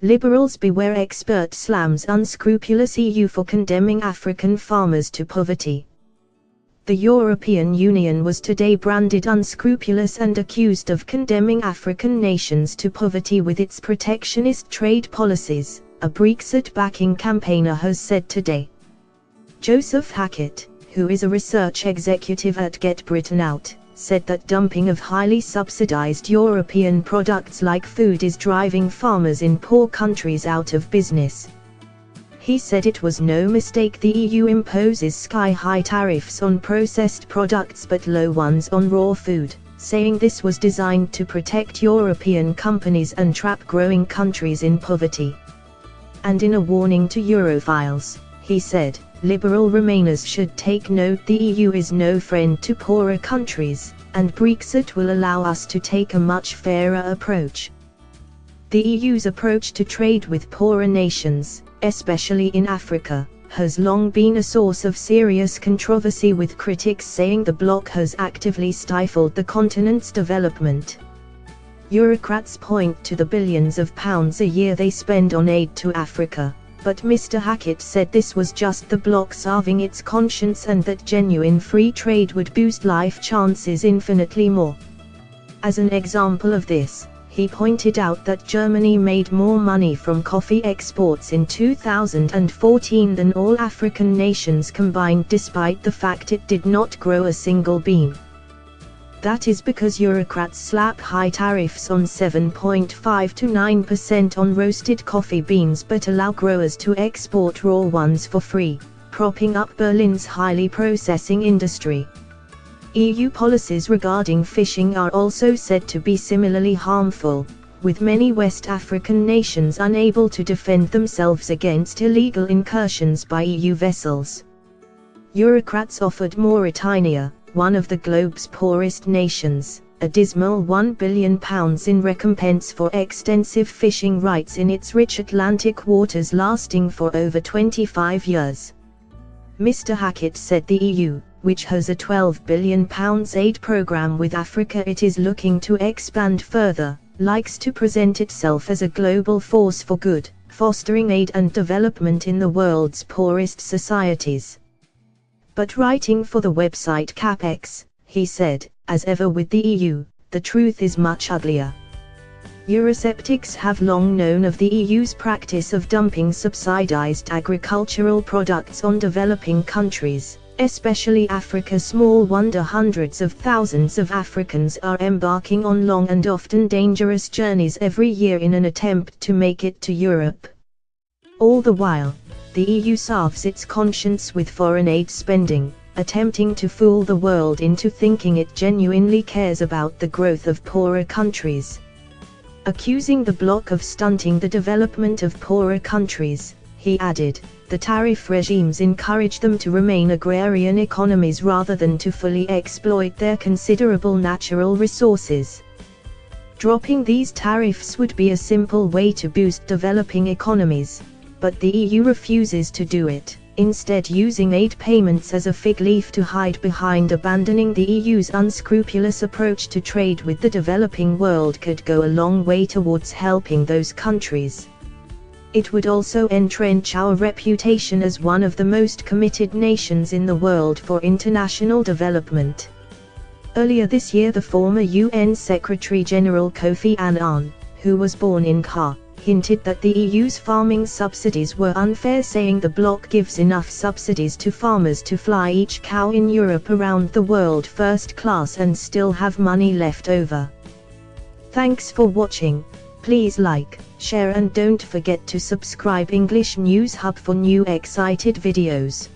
Liberals beware, expert slams unscrupulous EU for condemning African farmers to poverty. The European Union was today branded unscrupulous and accused of condemning African nations to poverty with its protectionist trade policies, a Brexit-backing campaigner has said today. Joseph Hackett, who is a research executive at Get Britain Out, said that dumping of highly subsidized European products like food is driving farmers in poor countries out of business. He said it was no mistake the EU imposes sky-high tariffs on processed products but low ones on raw food, saying this was designed to protect European companies and trap growing countries in poverty. And in a warning to Europhiles, he said, Liberal Remainers should take note the EU is no friend to poorer countries, and Brexit will allow us to take a much fairer approach. The EU's approach to trade with poorer nations, especially in Africa, has long been a source of serious controversy, with critics saying the bloc has actively stifled the continent's development. Bureaucrats point to the billions of pounds a year they spend on aid to Africa, but Mr. Hackett said this was just the bloc salving its conscience and that genuine free trade would boost life chances infinitely more. As an example of this, he pointed out that Germany made more money from coffee exports in 2014 than all African nations combined, despite the fact it did not grow a single bean. That is because bureaucrats slap high tariffs on 7.5 to 9% on roasted coffee beans but allow growers to export raw ones for free, propping up Berlin's highly processing industry. EU policies regarding fishing are also said to be similarly harmful, with many West African nations unable to defend themselves against illegal incursions by EU vessels. Bureaucrats offered Mauritania, one of the globe's poorest nations, a dismal £1 billion in recompense for extensive fishing rights in its rich Atlantic waters lasting for over 25 years. Mr. Hackett said the EU, which has a £12 billion aid programme with Africa it is looking to expand further, likes to present itself as a global force for good, fostering aid and development in the world's poorest societies. But writing for the website CapEx, he said, as ever with the EU, the truth is much uglier. Eurosceptics have long known of the EU's practice of dumping subsidized agricultural products on developing countries, especially Africa. Small wonder hundreds of thousands of Africans are embarking on long and often dangerous journeys every year in an attempt to make it to Europe. All the while, the EU salves its conscience with foreign aid spending, attempting to fool the world into thinking it genuinely cares about the growth of poorer countries. Accusing the bloc of stunting the development of poorer countries, he added, the tariff regimes encourage them to remain agrarian economies rather than to fully exploit their considerable natural resources. Dropping these tariffs would be a simple way to boost developing economies, but the EU refuses to do it, instead using aid payments as a fig leaf to hide behind. Abandoning the EU's unscrupulous approach to trade with the developing world could go a long way towards helping those countries. It would also entrench our reputation as one of the most committed nations in the world for international development. Earlier this year, the former UN Secretary-General Kofi Annan, who was born in Ka, hinted that the EU's farming subsidies were unfair, saying the bloc gives enough subsidies to farmers to fly each cow in Europe around the world first class and still have money left over. Thanks for watching. Please like, share and don't forget to subscribe English News Hub for new excited videos.